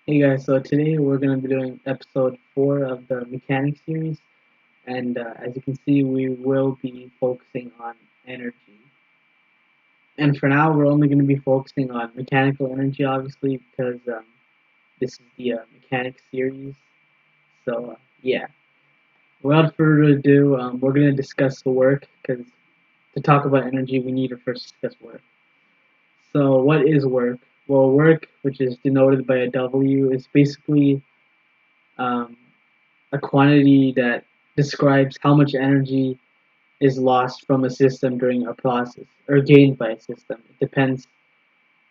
Hey guys, so today we're going to be doing episode 4 of the mechanics series, and as you can see, we will be focusing on energy. And for now, we're only going to be focusing on mechanical energy, obviously, because this is the mechanics series. So, yeah, without further ado, we're going to discuss the work, because to talk about energy, we need to first discuss work. So, what is work? Well, work, which is denoted by a W, is basically um, a quantity that describes how much energy is lost from a system during a process or gained by a system. It depends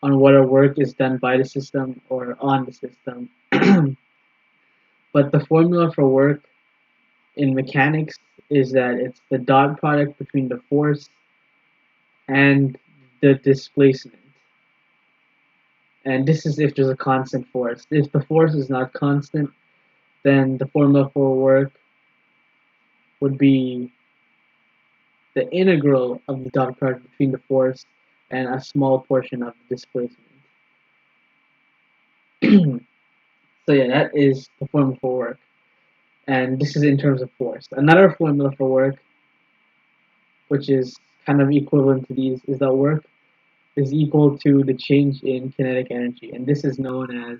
on whether work is done by the system or on the system. But the formula for work in mechanics is that it's the dot product between the force and the displacement. And this is if there's a constant force. If the force is not constant, then the formula for work would be the integral of the dot product between the force and a small portion of the displacement. So yeah, that is the formula for work, and this is in terms of force. Another formula for work, which is kind of equivalent to these, is that work is equal to the change in kinetic energy, and this is known as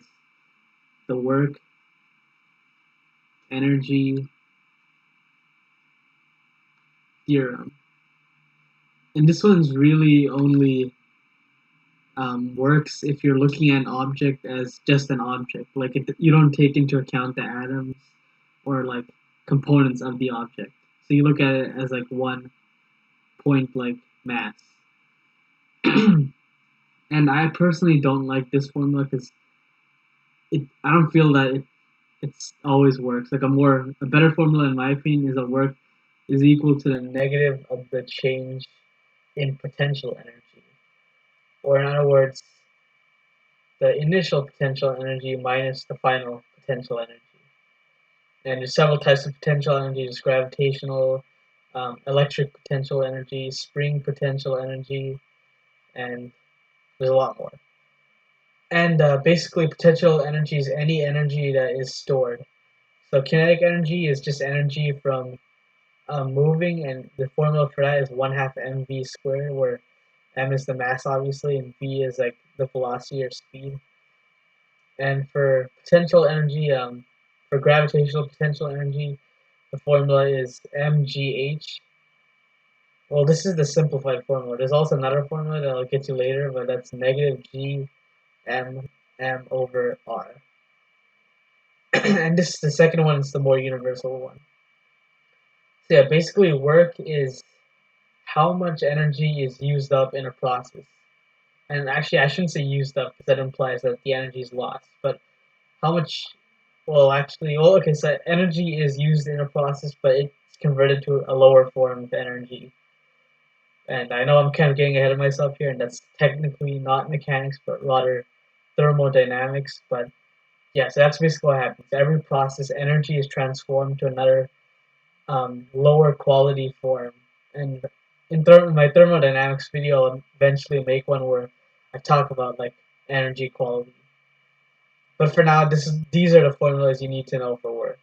the work energy theorem. And this one's really only works if you're looking at an object as just an object. Like you don't take into account the atoms or like components of the object. So you look at it as like one point like mass. And I personally don't like this formula because I don't feel that it's always works. Like a better formula in my opinion is that work is equal to the negative of the change in potential energy. Or in other words, the initial potential energy minus the final potential energy. And there's several types of potential energy. There's gravitational, electric potential energy, spring potential energy, and there's a lot more. And basically, potential energy is any energy that is stored. So kinetic energy is just energy from moving, and the formula for that is 1/2 mv squared, where m is the mass, obviously, and v is like the velocity or speed. And for potential energy, for gravitational potential energy, the formula is mgh. Well, this is the simplified formula. There's also another formula that I'll get to later, but that's negative g m over r. And this is the second one, is the more universal one. So yeah, basically work is how much energy is used up in a process. And actually, I shouldn't say used up because that implies that the energy is lost. But how much, okay, so energy is used in a process, but it's converted to a lower form of energy. And I know I'm kind of getting ahead of myself here, and that's technically not mechanics, but rather thermodynamics. But yeah, so that's basically what happens. Every process, energy is transformed to another lower quality form. And in my thermodynamics video, I'll eventually make one where I talk about like energy quality. But for now, these are the formulas you need to know for work.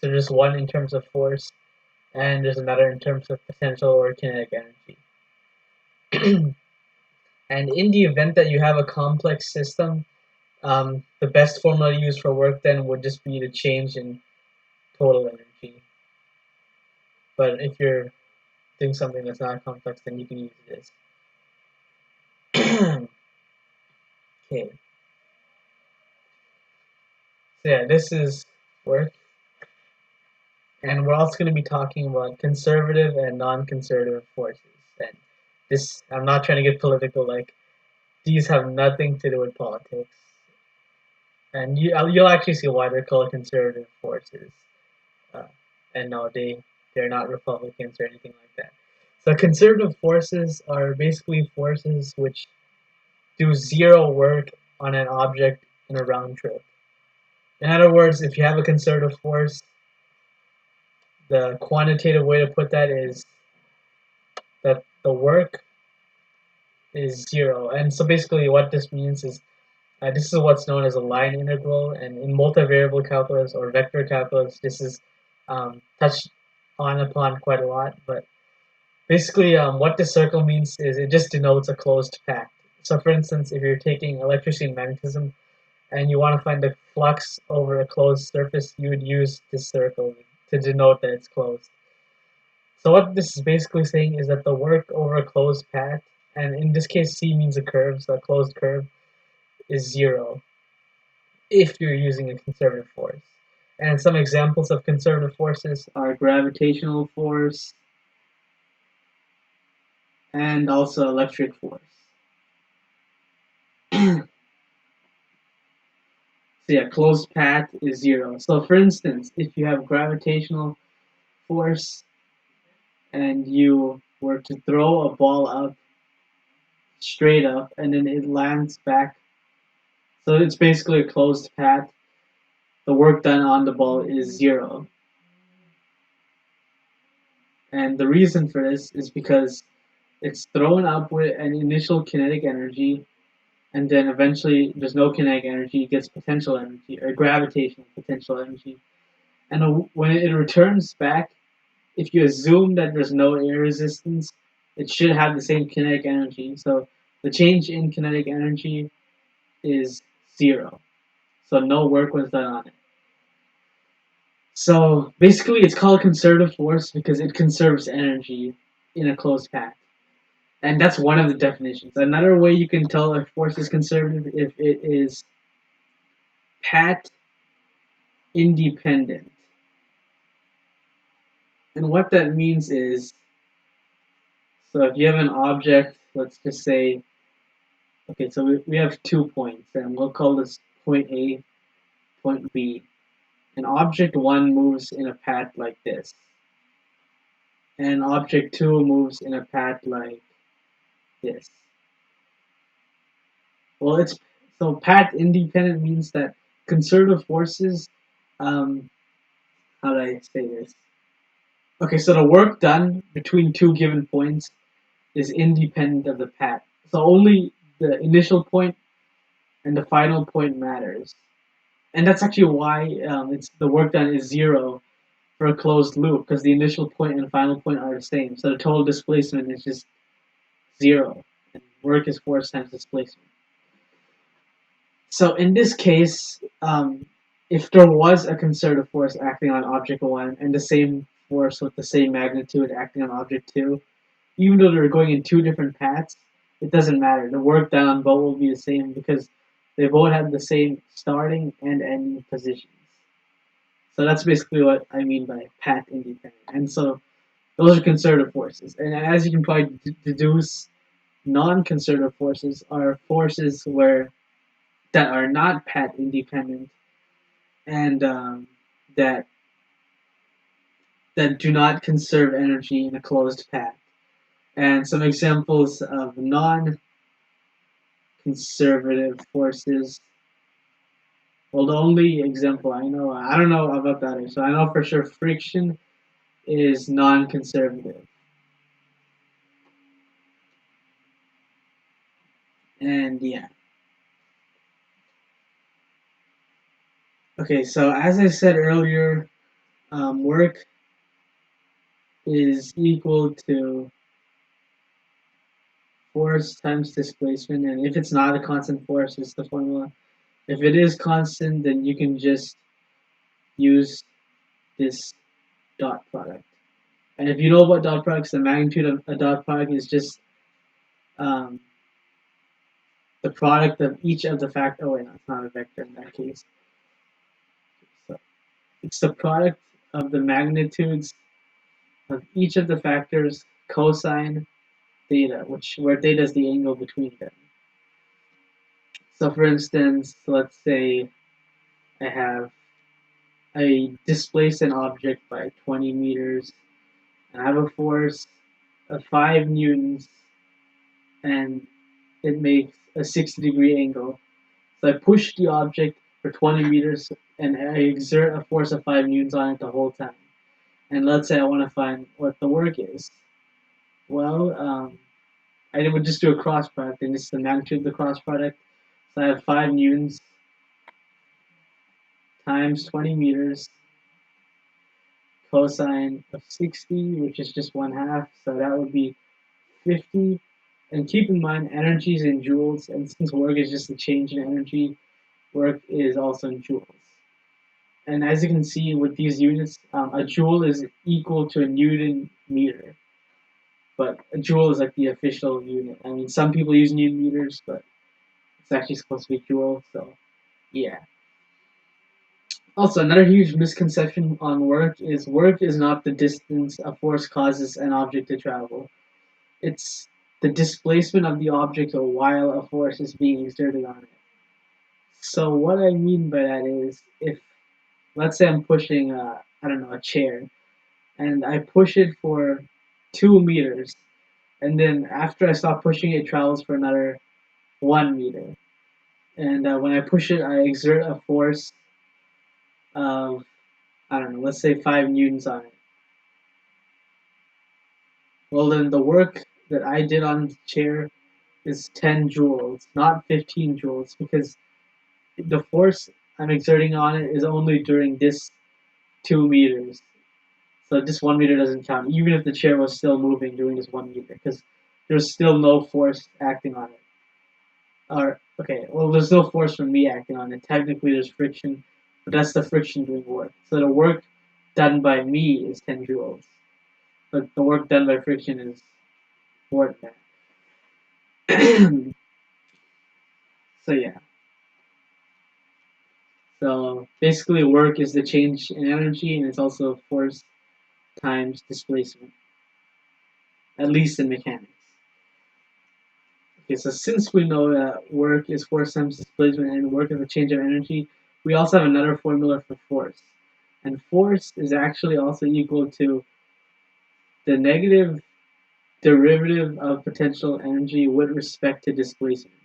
So there's one in terms of force, and there's another in terms of potential or kinetic energy. And in the event that you have a complex system, the best formula to use for work then would just be the change in total energy. But if you're doing something that's not complex, then you can use this. Okay. So yeah, this is work. And we're also going to be talking about conservative and non-conservative forces. And this, I'm not trying to get political, like, these have nothing to do with politics. And you'll actually see why they're called conservative forces. Uh, and no, they're not Republicans or anything like that. So conservative forces are basically forces which do zero work on an object in a round trip. In other words, if you have a conservative force, the quantitative way to put that is that the work is zero. And so basically what this means is This is what's known as a line integral, and in multivariable calculus or vector calculus, this is touched on upon quite a lot. But basically, what this circle means is it just denotes a closed path. So, for instance, if you're taking electricity and magnetism, and you want to find the flux over a closed surface, you would use this circle to denote that it's closed. So what this is basically saying is that the work over a closed path, and in this case C means a curve, so a closed curve, is zero if you're using a conservative force. And some examples of conservative forces are gravitational force and also electric force. So yeah, closed path is zero. So for instance, if you have gravitational force and you were to throw a ball up straight up and then it lands back, so it's basically a closed path, the work done on the ball is zero. And the reason for this is because it's thrown up with an initial kinetic energy, and then eventually there's no kinetic energy, it gets potential energy or gravitational potential energy. And when it returns back, if you assume that there's no air resistance, it should have the same kinetic energy. So the change in kinetic energy is zero. So no work was done on it. So basically, it's called conservative force because it conserves energy in a closed path. And that's one of the definitions. Another way you can tell if force is conservative if it is path independent. And what that means is, so if you have an object, let's just say, okay, so we have 2 points, and we'll call this point A, point B. And object 1 moves in a path like this. And object 2 moves in a path like this. Well, it's so path independent means that conservative forces. How do I say this? Okay, so the work done between two given points is independent of the path. So only the initial point and the final point matters, and that's actually why it's the work done is zero for a closed loop because the initial point and final point are the same. So the total displacement is just zero, and work is force times displacement. So in this case, if there was a conservative force acting on object 1 and the same force with the same magnitude acting on object 2, even though they're going in two different paths, it doesn't matter. The work done on both will be the same because they both have the same starting and ending positions. So that's basically what I mean by path independent. And so those are conservative forces. And as you can probably deduce, non-conservative forces are forces where that are not path independent and that that do not conserve energy in a closed path. And some examples of non-conservative forces. Well, the only example I don't know about the other. So I know for sure friction is non-conservative. And yeah. Okay, so as I said earlier, work is equal to force times displacement, and if it's not a constant force, it's the formula. If it is constant, then you can just use this dot product. And if you know about dot products, the magnitude of a dot product is just um, the product of each of the factors. Oh wait, no, it's not a vector in that case. So it's the product of the magnitudes of each of the factors cosine theta, where theta is the angle between them. So for instance, let's say I displace an object by 20 meters, and I have a force of 5 newtons, and it makes a 60-degree angle. So I push the object for 20 meters, and I exert a force of 5 newtons on it the whole time. And let's say I want to find what the work is. Well, I would just do a cross product, and this is the magnitude of the cross product. So I have 5 newtons times 20 meters cosine of 60, which is just 1/2. So that would be 50. And keep in mind, energy is in joules, and since work is just a change in energy, work is also in joules. And as you can see with these units, a joule is equal to a newton meter. But a joule is like the official unit. I mean, some people use newton meters, but it's actually supposed to be joule. So yeah. Also, another huge misconception on work is not the distance a force causes an object to travel. It's the displacement of the object while a force is being exerted on it. So what I mean by that is, if let's say I'm pushing I don't know, a chair, and I push it for 2 meters, and then after I stop pushing it, it travels for another 1 meter. And when I push it, I exert a force of, I don't know, let's say 5 newtons on it. Well, then the work that I did on the chair is 10 joules, not 15 joules, because the force I'm exerting on it is only during this 2 meters. So this 1 meter doesn't count, even if the chair was still moving during this 1 meter, because there's still no force acting on it. Or okay, well, there's no force from me acting on it. Technically, there's friction, but that's the friction doing work. So the work done by me is 10 joules, but the work done by friction is more than that. So yeah. So basically, work is the change in energy, and it's also force times displacement, at least in mechanics. Okay, so since we know that work is force times displacement and work is a change of energy, we also have another formula for force. And force is actually also equal to the negative derivative of potential energy with respect to displacement.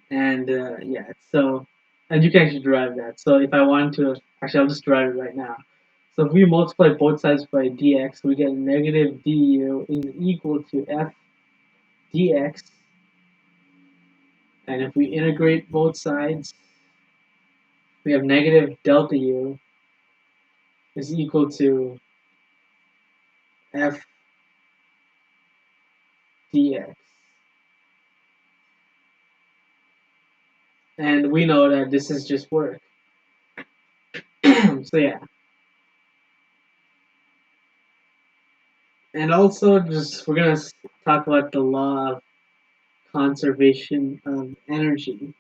And yeah, so, and you can actually derive that. So if I wanted to, actually, I'll just derive it right now. So if we multiply both sides by dx, we get negative du is equal to f dx. And if we integrate both sides, we have negative delta u is equal to f dx. And we know that this is just work. So yeah. And also, just we're gonna talk about the law of conservation of energy.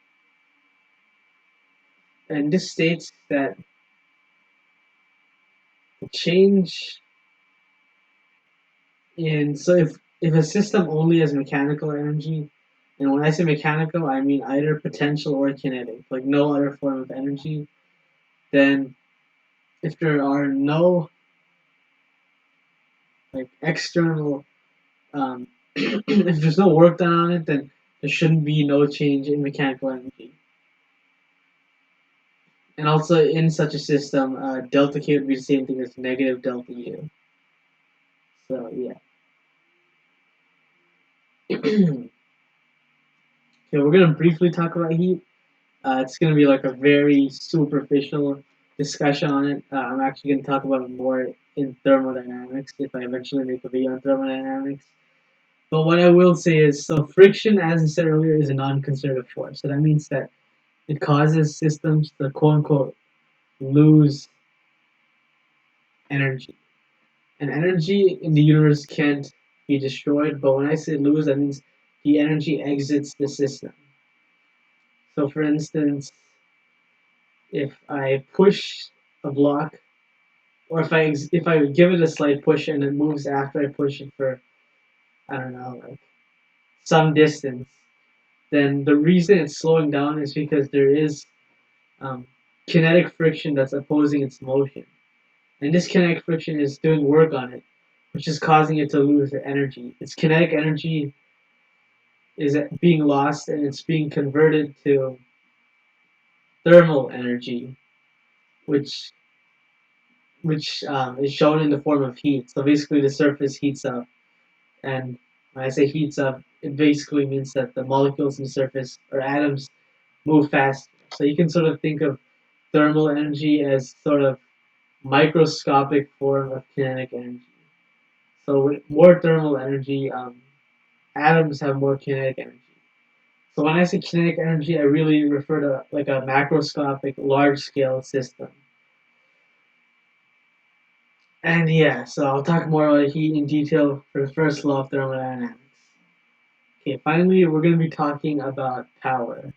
And this states that the change in, so if a system only has mechanical energy, and when I say mechanical, I mean either potential or kinetic, like no other form of energy, then if there are no like external if there's no work done on it, then there shouldn't be no change in mechanical energy. And also in such a system, delta K would be the same thing as negative delta U. So yeah. Okay, we're gonna briefly talk about heat. It's gonna be like a very superficial discussion on it. I'm actually gonna talk about it more in thermodynamics if I eventually make a video on thermodynamics. But what I will say is, so friction, as I said earlier, is a non-conservative force. So that means that it causes systems to quote unquote lose energy. And energy in the universe can't be destroyed, but when I say lose, that means the energy exits the system. So for instance, if I push a block, or if I give it a slight push and it moves after I push it for, I don't know, like some distance, then the reason it's slowing down is because there is um, kinetic friction that's opposing its motion. And this kinetic friction is doing work on it, which is causing it to lose the energy. Its kinetic energy is being lost and it's being converted to thermal energy, which is shown in the form of heat. So basically, the surface heats up, and When I say heats up, it basically means that the molecules in the surface or atoms move fast. So you can sort of think of thermal energy as sort of microscopic form of kinetic energy. So with more thermal energy, atoms have more kinetic energy. So when I say kinetic energy, I really refer to like a macroscopic, large-scale system. And yeah, so I'll talk more about heat in detail for the first law of thermodynamics. Okay, finally, we're going to be talking about power.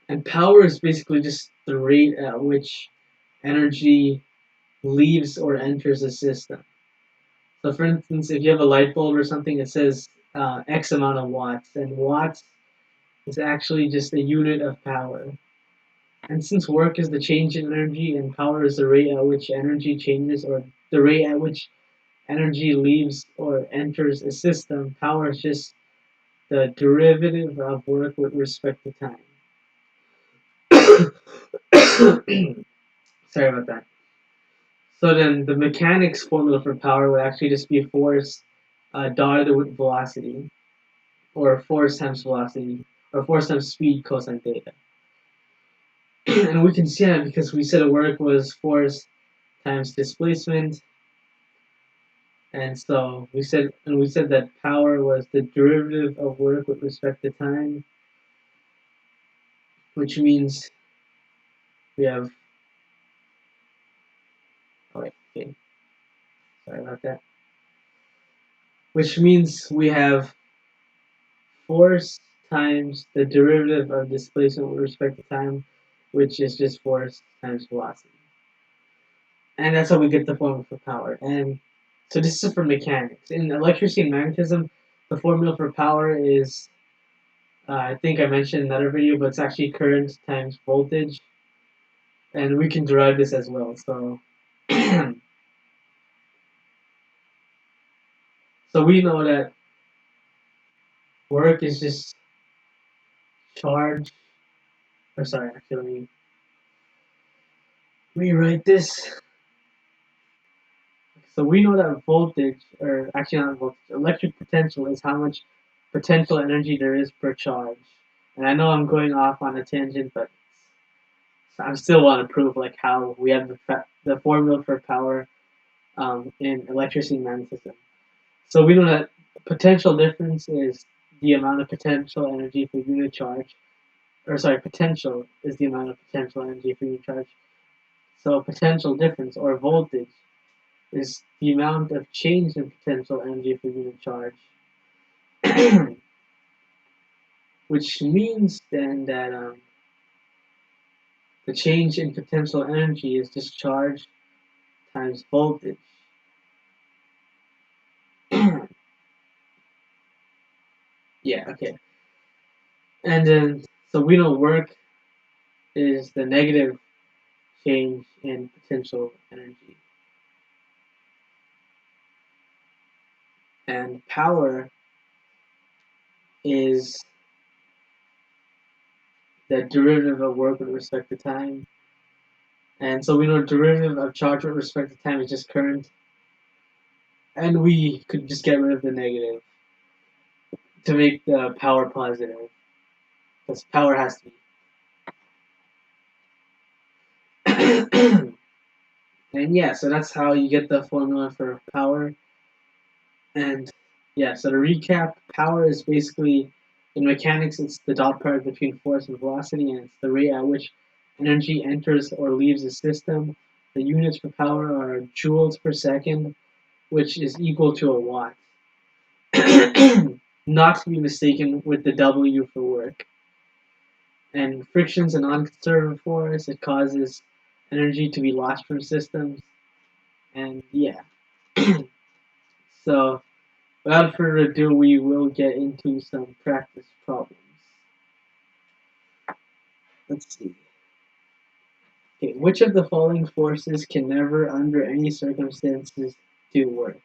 And power is basically just the rate at which energy leaves or enters a system. So, for instance, if you have a light bulb or something, it says X amount of watts, and watts is actually just a unit of power. And since work is the change in energy and power is the rate at which energy changes or the rate at which energy leaves or enters a system, power is just the derivative of work with respect to time. Sorry about that. So then the mechanics formula for power would actually just be force dotted with velocity, or force times velocity, or force times speed cosine theta. And we can see that because we said the work was force times displacement, and so we said that power was the derivative of work with respect to time, which means we have. Oh wait, okay, sorry about that. Which means we have force times the derivative of displacement with respect to time, which is just force times velocity. And that's how we get the formula for power. And so this is for mechanics. In electricity and magnetism, the formula for power is, I think I mentioned in another video, but it's actually current times voltage. And we can derive this as well. So, so we know that work is just charge, or sorry, actually, let me rewrite this. So we know that voltage, or actually not voltage, electric potential is how much potential energy there is per charge. And I know I'm going off on a tangent, but I still want to prove like how we have the formula for power in electricity and magnetism. So we know that potential difference is the amount of potential energy per unit charge, or sorry, potential is the amount of potential energy per unit charge. So potential difference or voltage is the amount of change in potential energy per unit charge. Which means then that the change in potential energy is just charge times voltage. Yeah, okay. And then, so we know work is the negative change in potential energy. And power is the derivative of work with respect to time. And so we know derivative of charge with respect to time is just current. And we could just get rid of the negative to make the power positive. Because power has to be. And yeah, so that's how you get the formula for power. And yeah, so to recap, power is basically, in mechanics, it's the dot product between force and velocity, and it's the rate at which energy enters or leaves a system. The units for power are joules per second, which is equal to a watt. Not to be mistaken with the W for work. And friction's a non-conservative force. It causes energy to be lost from systems. And yeah. So without further ado, we will get into some practice problems. Let's see. Okay, which of the following forces can never, under any circumstances, do work?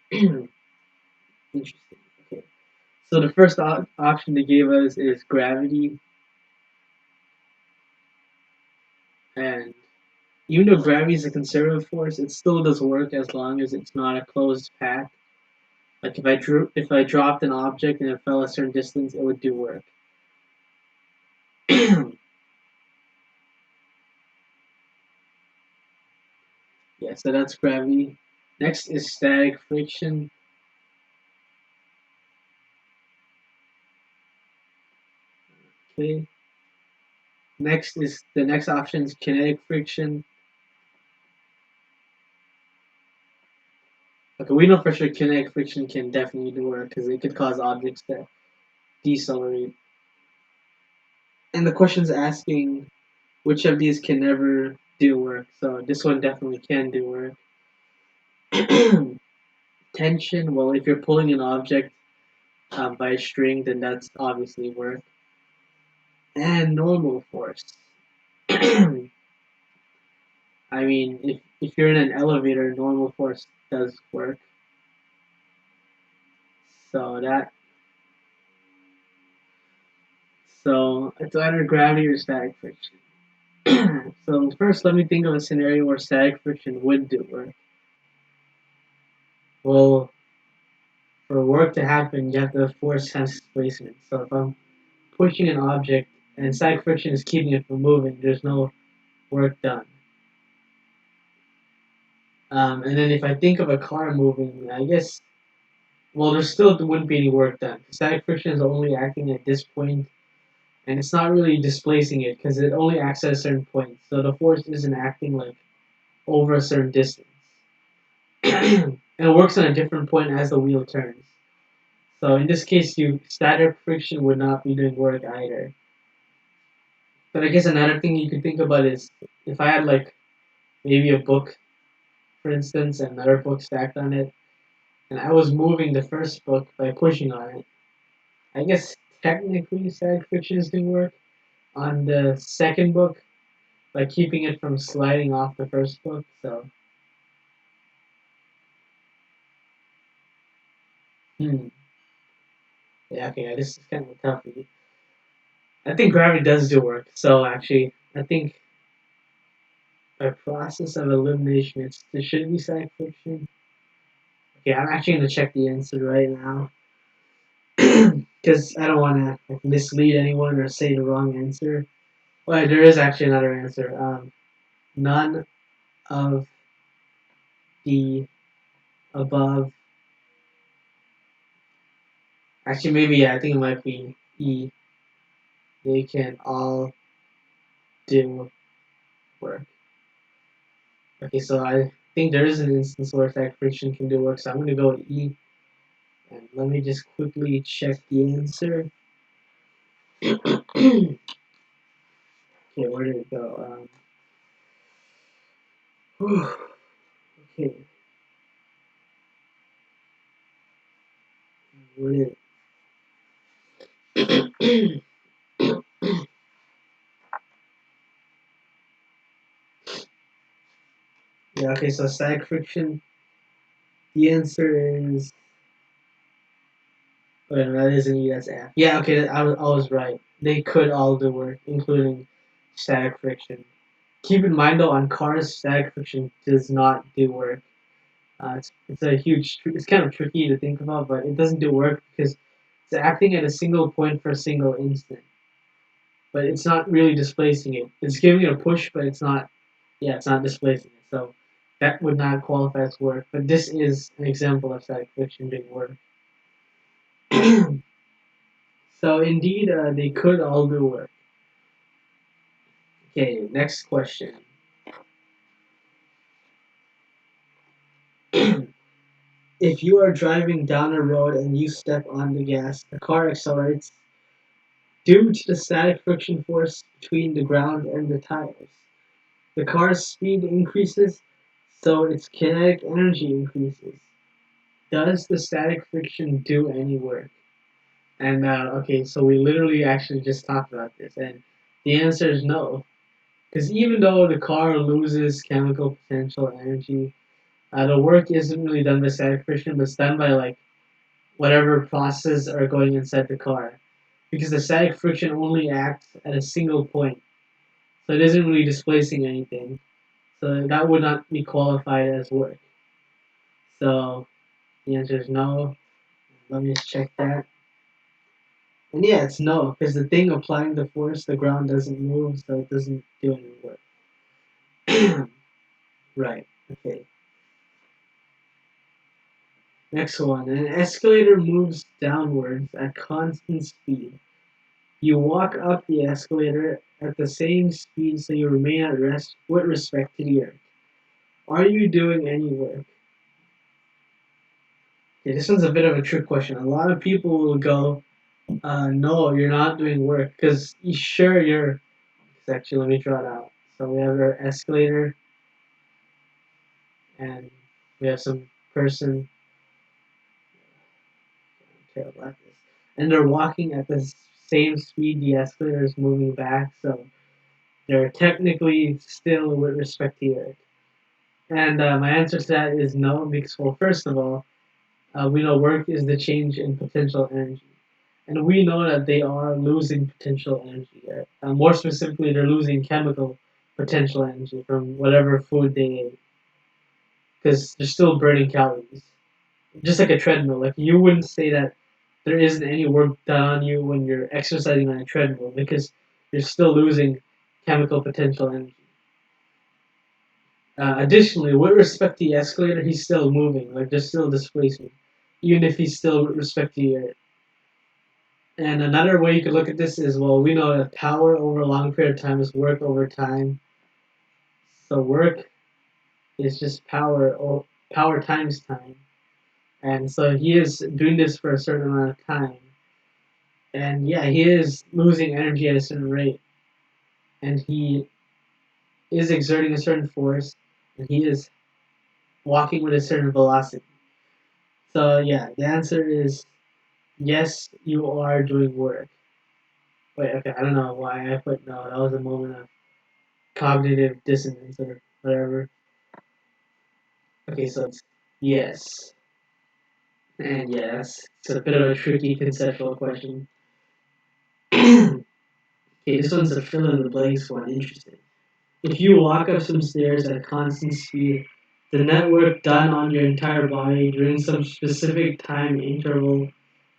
Interesting. Okay. So the first option they gave us is gravity, and even though gravity is a conservative force, it still does work as long as it's not a closed path. Like if I dropped an object and it fell a certain distance, it would do work. Yeah, so that's gravity. Next is static friction. Okay. Next is the next option is kinetic friction. Okay, we know for sure kinetic friction can definitely do work because it could cause objects to decelerate. And the question's asking which of these can never do work. So this one definitely can do work. Tension. Well, if you're pulling an object by a string, then that's obviously work. And normal force. I mean, if you're in an elevator, normal force does work. So that so it's either gravity or static friction. So first, let me think of a scenario where static friction would do work. Well, for work to happen, you have to force times displacement. So if I'm pushing an object and static friction is keeping it from moving, there's no work done. And then if I think of a car moving, I guess, well, there still wouldn't be any work done. Static friction is only acting at this point, and it's not really displacing it because it only acts at a certain point. So the force isn't acting like over a certain distance. And it works on a different point as the wheel turns. So in this case, static friction would not be doing work either. But I guess another thing you could think about is if I had like maybe a book, for instance, and another book stacked on it, and I was moving the first book by pushing on it. I guess technically static friction is doing work on the second book by keeping it from sliding off the first book. So, hmm. Yeah, okay, yeah, this is kind of tough. I think gravity does do work. So actually, I think by process of elimination, it should be static friction. Okay, I'm actually gonna check the answer right now because I don't want to like, mislead anyone or say the wrong answer. Well, there is actually another answer. None of the above. Actually, maybe yeah, I think it might be E. They can all do work. Okay, so I think there is an instance where static friction can do work, so I'm gonna go with E. And let me just quickly check the answer. Okay, where did it go? Okay, where did it? Yeah, okay, so static friction. The answer is. Oh, no, that isn't E, that's F. Yeah, okay, I was right. They could all do work, including static friction. Keep in mind though, on cars, static friction does not do work. It's a huge. It's kind of tricky to think about, but it doesn't do work because it's acting at a single point for a single instant. But it's not really displacing it. It's giving it a push, but it's not. Yeah, it's not displacing it. So that would not qualify as work. But this is an example of static friction doing work. So indeed, they could all do work. Okay, next question. If you are driving down a road and you step on the gas, the car accelerates due to the static friction force between the ground and the tires. The car's speed increases, so its kinetic energy increases. Does the static friction do any work? And okay, so we literally actually just talked about this, and the answer is no. Because even though the car loses chemical potential energy, the work isn't really done by static friction, but it's done by like whatever processes are going inside the car. Because the static friction only acts at a single point, so it isn't really displacing anything. So that would not be qualified as work. So the answer is no. let me just check that. And yeah, it's no, because the thing applying the force, the ground doesn't move, so it doesn't do any work. Right, okay. Next one. An escalator moves downwards at constant speed. You walk up the escalator at the same speed so you remain at rest with respect to the earth. Are you doing any work? Okay, this one's a bit of a trick question. A lot of people will go, no, you're not doing work. Because sure, you're. Actually, let me draw it out. So we have our escalator, and we have some person. Okay, like this. And they're walking at the same speed the escalator is moving back, so they're technically still with respect to the earth. And my answer to that is no, because, well, first of all, we know work is the change in potential energy. And we know that they are losing potential energy. More specifically, they're losing chemical potential energy from whatever food they ate. Because they're still burning calories. Just like a treadmill. Like, you wouldn't say that there isn't any work done on you when you're exercising on a treadmill because you're still losing chemical potential energy. Additionally, with respect to the escalator, he's still moving. Like, there's still displacement. Even if he's still with respect to the earth. And another way you could look at this is, well, we know that power over a long period of time is work over time. So work is just power or power times time. And so he is doing this for a certain amount of time. And yeah, he is losing energy at a certain rate. And he is exerting a certain force. And he is walking with a certain velocity. So yeah, the answer is yes, you are doing work. Wait, okay, I don't know why I put no. That was a moment of cognitive dissonance or whatever. Okay, so it's yes. And yes, it's a bit of a tricky conceptual question. Okay, this one's a fill in the blanks one. Interesting. If you walk up some stairs at constant speed, the network done on your entire body during some specific time interval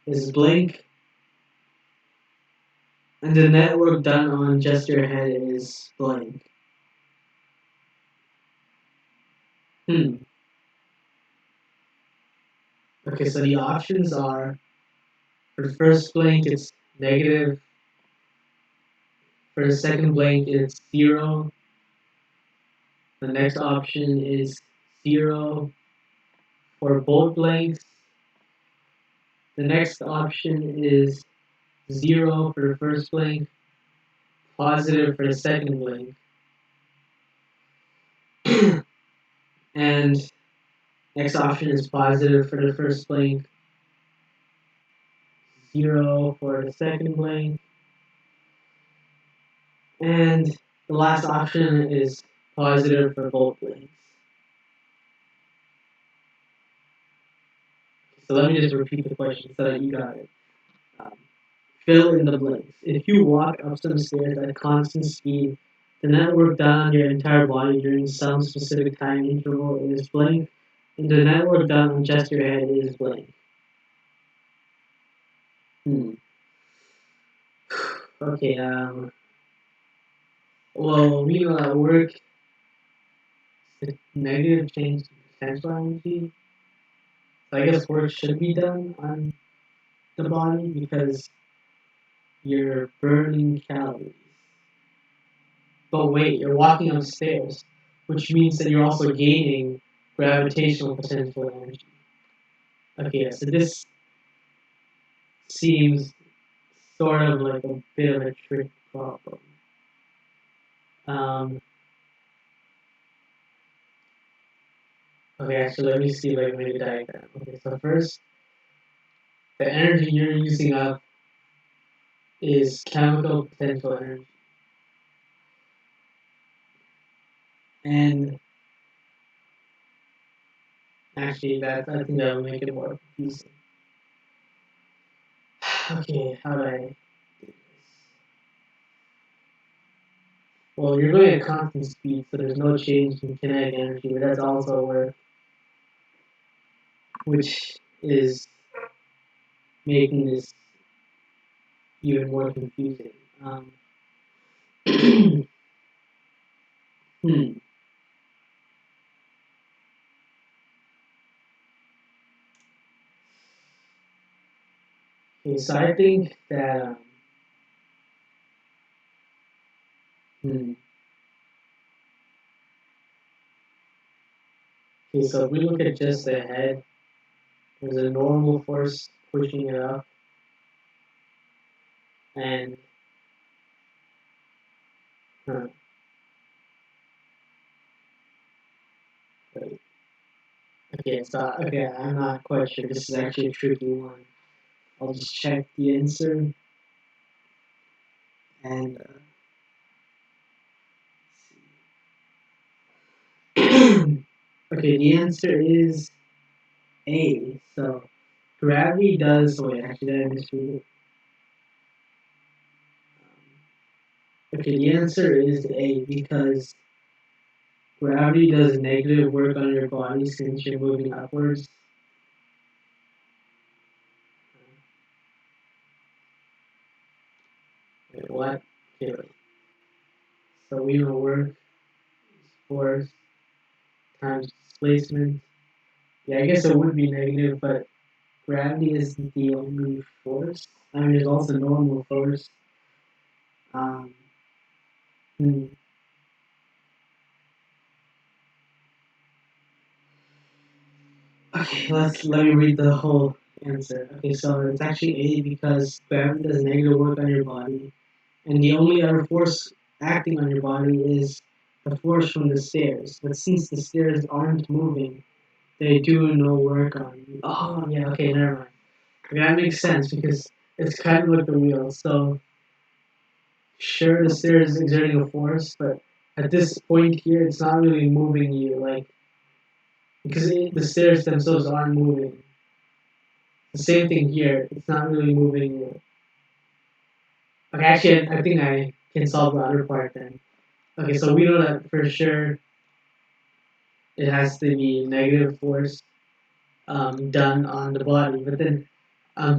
is blank, and the network done on just your head is blank. Hmm. Okay, so the options are for the first blank it's negative, for the second blank it's 0, the next option is 0 for both blanks, the next option is 0 for the first blank, positive for the second blank, and next option is positive for the first blank, 0 for the second blank, and the last option is positive for both blanks. So let me just repeat the question so that you got it. Um, Fill in the blanks. If you walk up some stairs at a constant speed, the network done on your entire body during some specific time interval is blank, and the network done on just your head is blank. Hmm. Okay, well, we know that work is a negative change to potential energy. So I guess work should be done on the body because you're burning calories. But wait, you're walking upstairs, which means that you're also gaining gravitational potential energy. Okay, so this seems sort of like a bit of a trick problem. Um, okay, actually, let me see if I can make a diagram. Okay, so first, the energy you're using up is chemical potential energy. And actually, I think that will make it more confusing. Okay, how do I do this? Well, you're going at constant speed, so there's no change in kinetic energy, but that's also work, which is making this even more confusing. Hmm. Okay, so I think that hmm. Okay, so if we look at just the head, there's a normal force pushing it up, and huh, wait. Okay, so okay, I'm not quite sure. This is actually a tricky one. I'll just check the answer and okay, the answer is A. So gravity does. Wait, actually, did I misread it? Okay, the answer is A because gravity does negative work on your body since you're moving upwards. Wait, what? Okay, wait. So we know work is force times displacement. Yeah, I guess it would be negative, but gravity isn't the only force. I mean, there's also normal force. Um, hmm. Okay, let me read the whole answer. Okay, so it's actually A because gravity does negative work on your body, and the only other force acting on your body is the force from the stairs. But since the stairs aren't moving, they do no work on you. Oh yeah, okay, never mind. Okay, that makes sense because it's kind of like the wheel. So sure, the stairs is exerting a force, but at this point here, it's not really moving you, like because the stairs themselves aren't moving. The same thing here. It's not really moving you. Okay, actually, I think I can solve the other part then. Okay, so we know that for sure it has to be negative force done on the body, but then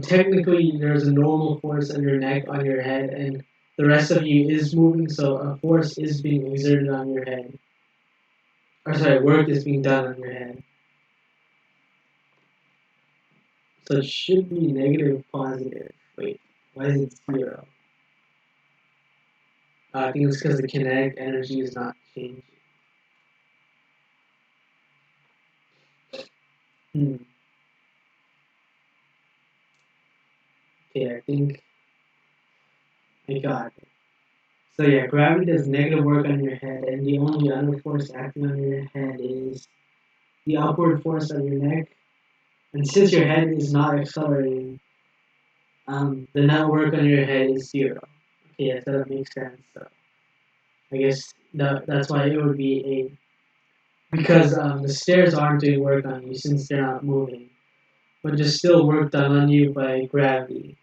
technically there's a normal force on your neck, on your head, and the rest of you is moving, so a force is being exerted on your head. Or sorry, work is being done on your head. So it should be negative, positive. Wait, why is it zero? I think it's because the kinetic energy is not changing. Hmm. Okay, I think I got it. So yeah, gravity does negative work on your head, and the only other force acting on your head is the upward force on your neck. And since your head is not accelerating, the net work on your head is zero. Okay, yeah, so that makes sense. So I guess that's why it would be a because the stairs aren't doing work on you since they're not moving, but there's still work done on you by gravity.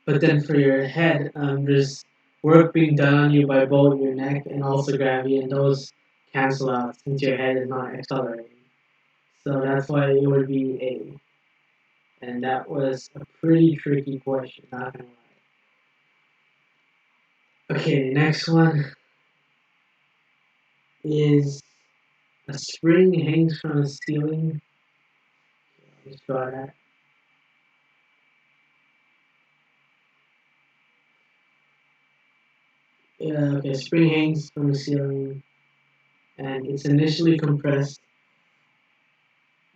But then for your head, there's work being done on you by both your neck and also gravity, and those cancel out since your head is not accelerating. So that's why it would be A. And that was a pretty tricky question, not gonna lie. Okay, next one is a spring hangs from a ceiling. Let's draw that. Yeah, okay, spring hangs from the ceiling and it's initially compressed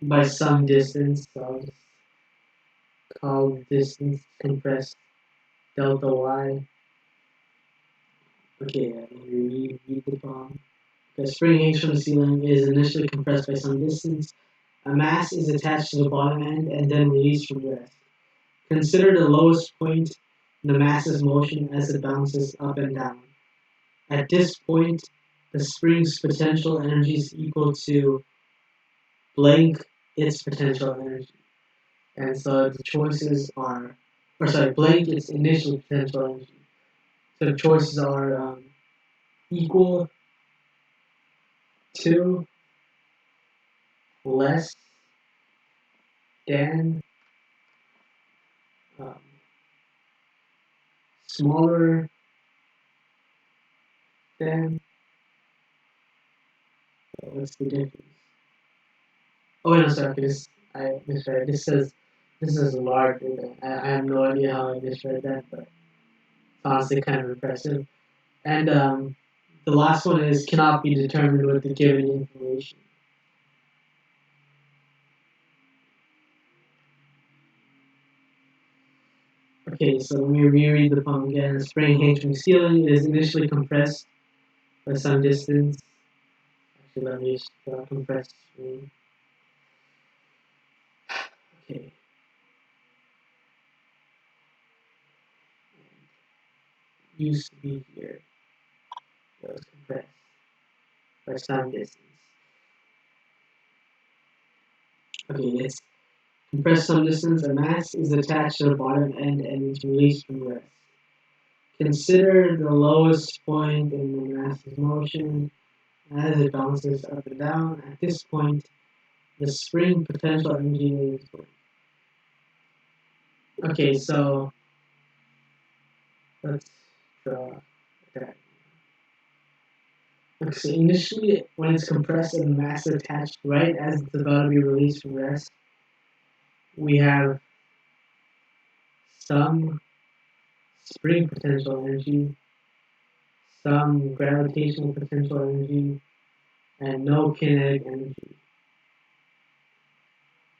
by some distance. So I'll just call the distance compressed delta y. Okay, let me read the poem. The spring hangs from the ceiling is initially compressed by some distance. A mass is attached to the bottom end and then released from the rest. Consider the lowest point in the mass's motion as it bounces up and down. At this point, the spring's potential energy is equal to blank its potential energy. And so the choices are, or sorry, blank its initial potential energy. So the choices are equal to, less, than um, smaller than. What's the difference? Oh, no, sorry, I misread. This is larger than. I have no idea how I misread that, but it's honestly kind of impressive. And the last one is cannot be determined with the given information. Okay, so let me reread the poem again. A spring hangs from the ceiling. It is initially compressed by some distance. Actually, let me just compress spring. Okay. Used to be here. It was compressed by some distance. Okay, it's compressed some distance. A mass is attached to the bottom end and is released from rest. Consider the lowest point in the mass's motion as it bounces up and down. At this point, the spring potential energy is. Okay, so let's draw that. Okay, so initially, when it's compressed and the mass is attached right as it's about to be released from rest, we have some spring potential energy, some gravitational potential energy, and no kinetic energy.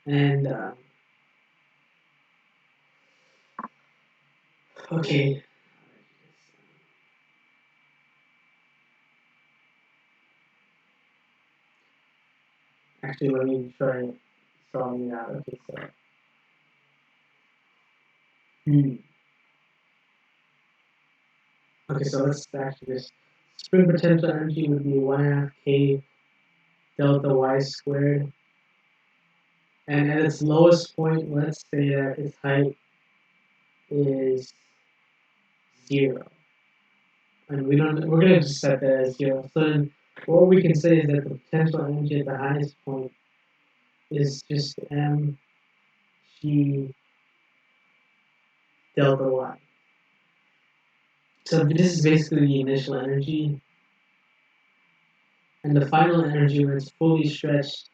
And okay, actually, let me try solving it out. Okay, so hmm. Okay, so let's actually just spring potential energy would be 1/2 k delta y squared, and at its lowest point, let's say that its height is 0. And we're gonna just set that as 0. So then what we can say is that the potential energy at the highest point is just mg delta y. So this is basically the initial energy, and the final energy when it's fully stretched,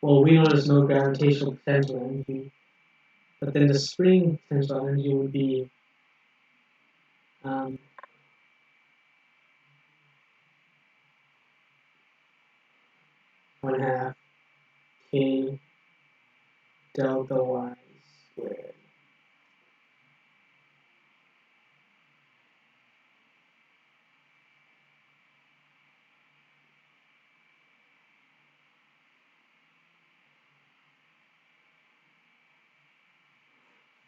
well, we know there's no gravitational potential energy, but then the spring potential energy would be um, 1/2 k delta y squared.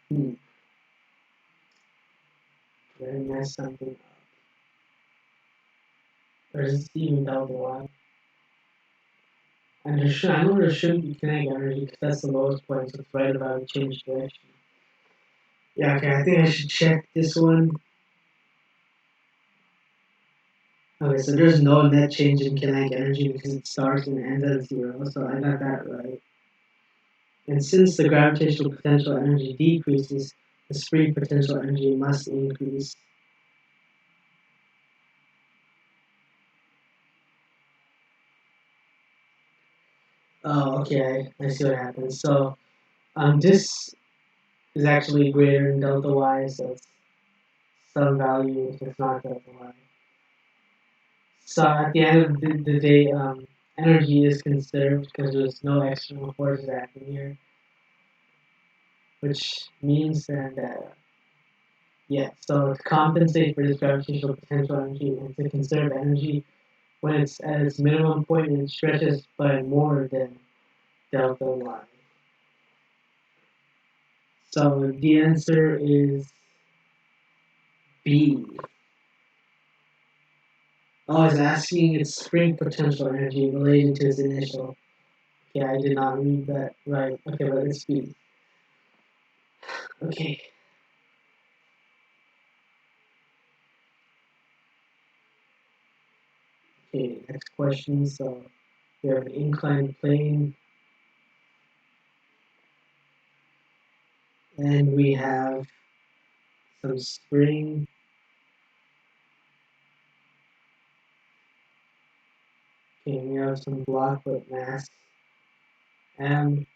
Hmm. Did I mess something up? Or is it even delta y? And I know there shouldn't be kinetic energy because that's the lowest point, so it's right about to change direction. Yeah, okay, I think I should check this one. Okay, so there's no net change in kinetic energy because it starts and ends at 0, so I got that right. And since the gravitational potential energy decreases, the spring potential energy must increase. Oh, okay, I see what happens. So this is actually greater than delta y, so it's some value, so it's not delta y. So at the end of the day, energy is conserved because there's no external forces acting here, which means that, yeah, so to compensate for this gravitational potential energy and to conserve energy when it's at its minimum point and it stretches by more than delta y. So the answer is B. Oh, it's asking its spring potential energy related to its initial. Yeah, I did not read that right. Okay, but it's B. Okay. Okay, next question. So we have an inclined plane. And we have some spring. Okay, we have some block with mass M,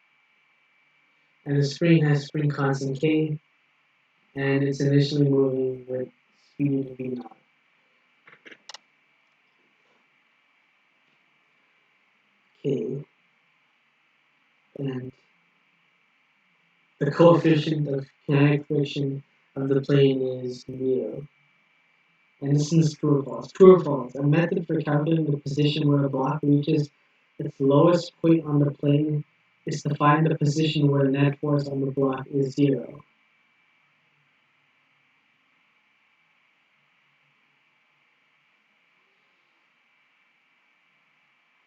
and the spring has spring constant K, and it's initially moving with speed V naught. K, and the coefficient of kinetic friction of the plane is mu. And this is true or false. True or false. A method for calculating the position where a block reaches its lowest point on the plane is to find the position where the net force on the block is zero.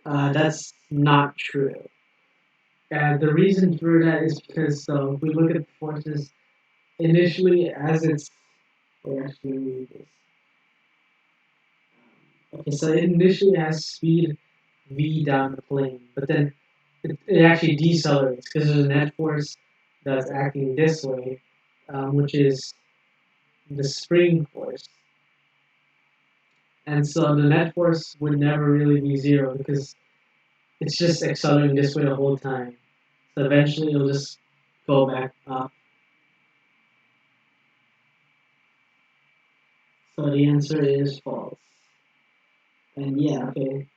That's not true. The reason for that is because if we look at the forces initially as it's, or actually read this. Okay, so it initially has speed v down the plane, but then it actually decelerates because there's a net force that's acting this way, which is the spring force. And so the net force would never really be zero because it's just accelerating this way the whole time. So eventually it'll just go back up. So the answer is false. And yeah, okay.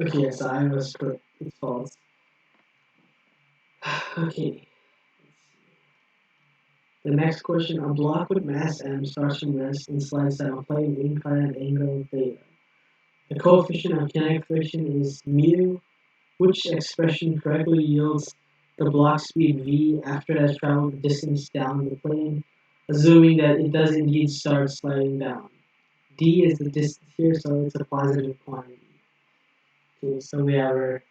Okay, so I was correct. It's false. Okay. The next question, a block with mass m starts from rest and slides down a plane inclined angle theta. The coefficient of kinetic friction is mu, which expression correctly yields the block speed v after it has traveled the distance down the plane, assuming that it does indeed start sliding down. D is the distance here, so it's a positive quantity. Okay, so we have our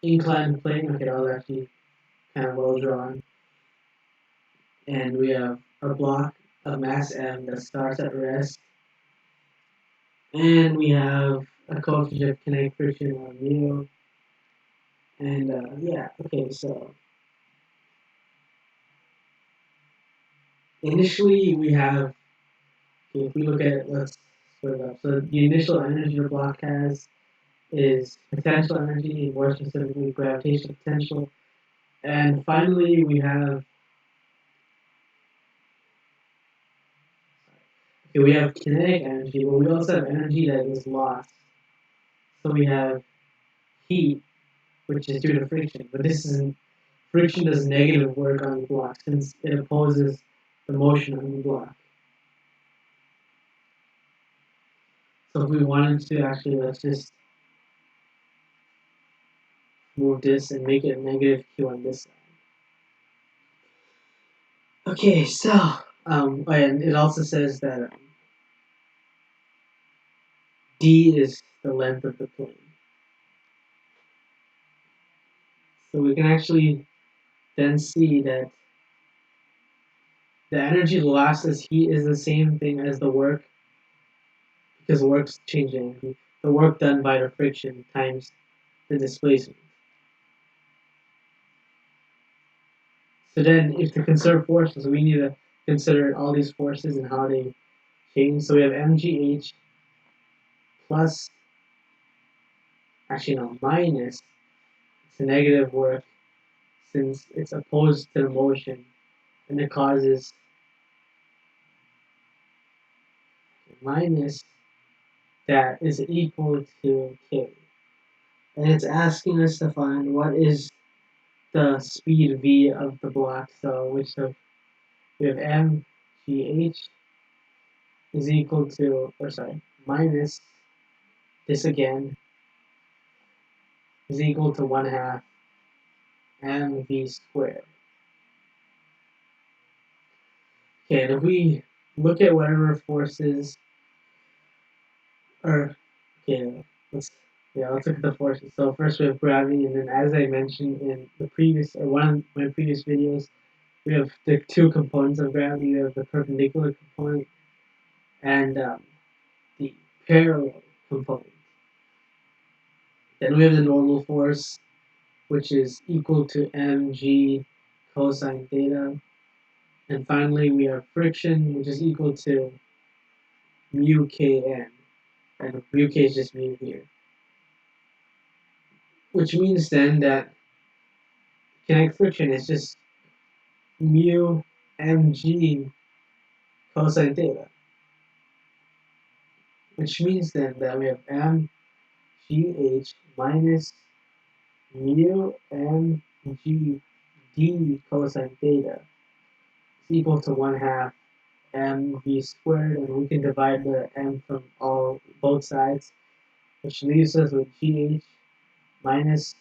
inclined plane. Okay, that was actually kind of well drawn. And we have our block of mass m that starts at rest. And we have a coefficient of kinetic friction of mu. And yeah, okay, so initially we have, okay, if we look at it, let's split it up. So the initial energy the block has is potential energy, more specifically gravitational potential. And finally we have, okay, we have kinetic energy, but we also have energy that is lost. So we have heat, which is due to friction, but this isn't, friction does negative work on the block since it opposes the motion on the block. So if we wanted to actually, let's just move this and make it a negative q on this side. Okay, so and it also says that d is the length of the plane. So we can actually then see that the energy lost as heat is the same thing as the work, because work's changing energy. The work done by the friction times the displacement. So then, if to conserve forces, we need to consider all these forces and how they change. So we have mgh plus, actually no, minus, it's a negative work since it's opposed to the motion, and it causes minus that is equal to k. And it's asking us to find what is the speed v of the block. So which of, we have mgh is equal to, or sorry, minus this again is equal to 1/2 mv squared. Okay, and if we look at whatever forces, or okay, let's look at the forces. So first we have gravity, and then as I mentioned in the previous, or one of my previous videos, we have the two components of gravity. We have the perpendicular component and the parallel component. Then we have the normal force, which is equal to mg cosine theta. And finally, we have friction, which is equal to mu kn. And mu k is just mu here. Which means then that kinetic friction is just mu mg cosine theta. Which means then that we have mgh minus mu mg d cosine theta is equal to 1/2 mv squared, and we can divide the m from both sides, which leaves us with gh minus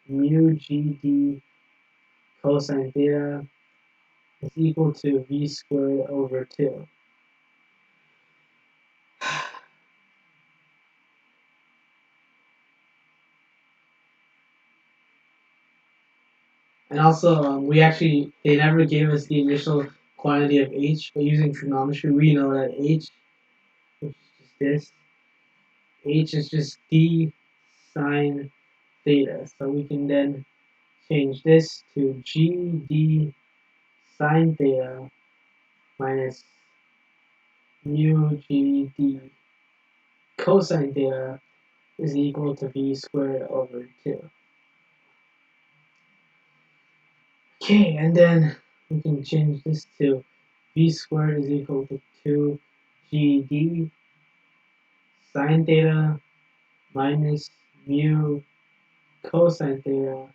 mu gd cosine theta is equal to v squared over 2. And also, they never gave us the initial quantity of h, but using trigonometry, we know that h, which is just this, h is just d sine theta. So we can then change this to gd sine theta minus mu gd cosine theta is equal to v squared over 2. Okay, and then we can change this to v squared is equal to 2 gd sine theta minus mu cosine theta,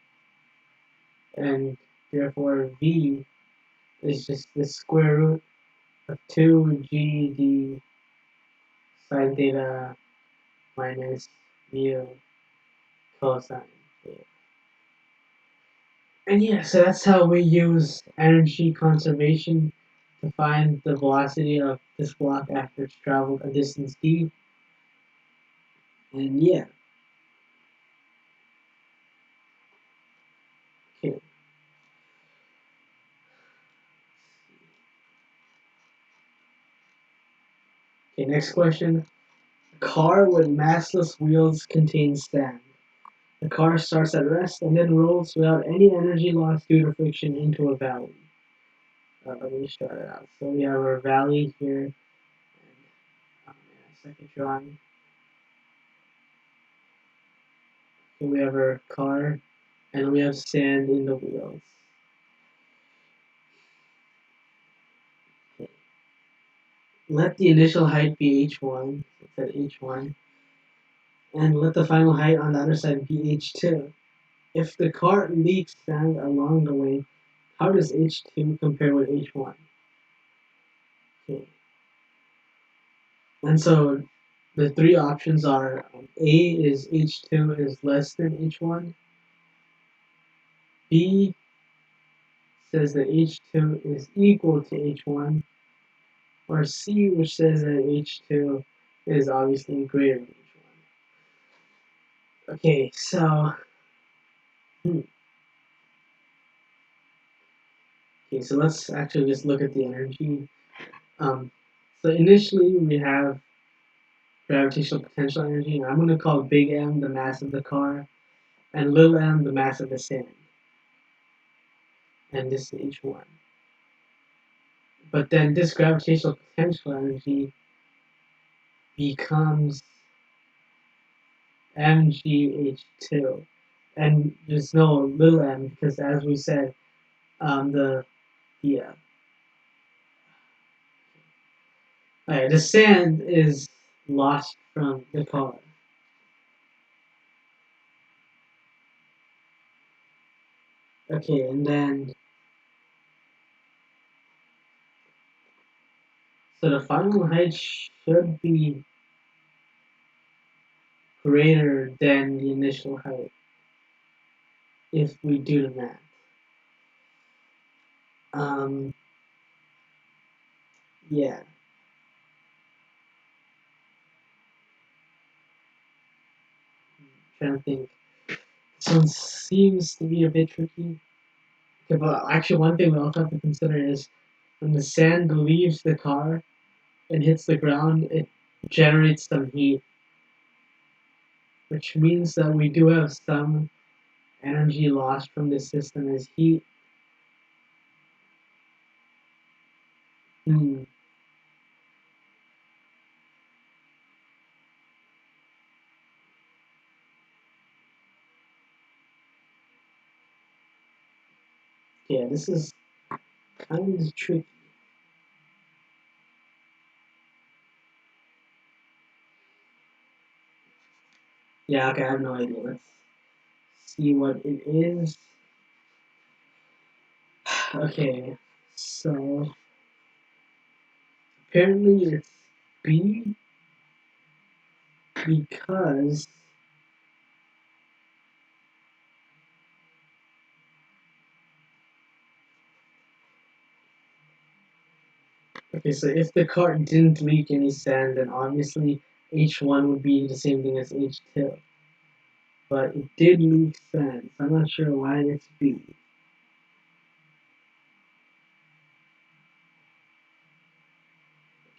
and therefore v is just the square root of 2 gd sine theta minus mu cosine theta. And yeah, so that's how we use energy conservation to find the velocity of this block after it's traveled a distance d. And yeah. Okay. Okay, next question. A car with massless wheels contains sand. The car starts at rest and then rolls without any energy loss due to friction into a valley. Let me start it out. So we have our valley here. And, second drawing. Here we have our car, and we have sand in the wheels. Okay. Let the initial height be h1. So it's at h1. And let the final height on the other side be h2. If the car leaks sand along the way, how does h2 compare with h1? Okay. And so the three options are A is h2 is less than h1, B says that h2 is equal to h1, or C, which says that h2 is obviously greater than h1. Okay, so let's actually just look at the energy. So initially we have gravitational potential energy, and I'm going to call big M the mass of the car, and little m the mass of the sand. And this is h1. But then this gravitational potential energy becomes mgh2. And there's no little m because, as we said, the sand is lost from the car. Okay, and then so the final height should be greater than the initial height if we do the math. Yeah. Trying to think. This one seems to be a bit tricky. Okay, but actually, one thing we also have to consider is when the sand leaves the car and hits the ground, it generates some heat, which means that we do have some energy lost from this system is heat. Hmm. Yeah, this is kind of tricky. Yeah, okay, I have no idea. Let's see what it is. Okay, so apparently it's B because okay, so if the cart didn't leak any sand, then obviously H1 would be the same thing as H2. But it did leak sand, so I'm not sure why it's B.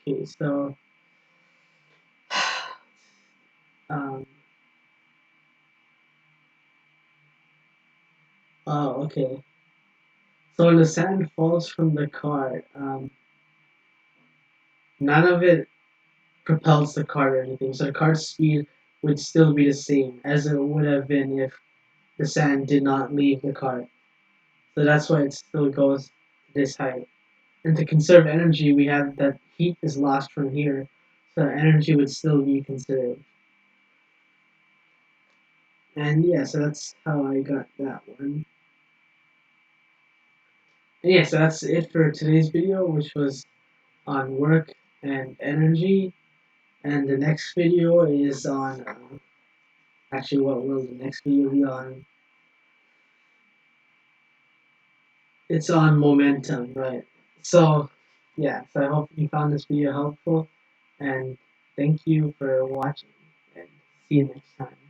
Okay, so um, oh, okay. So when the sand falls from the cart, none of it propels the cart or anything. So the cart's speed would still be the same as it would have been if the sand did not leave the cart. So that's why it still goes this height. And to conserve energy, we have that heat is lost from here, so energy would still be conserved. And yeah, so that's how I got that one. And yeah, so that's it for today's video, which was on work and energy. And the next video is on, actually, what will the next video be on? It's on momentum, right? So, yeah, so I hope you found this video helpful, and thank you for watching, and see you next time.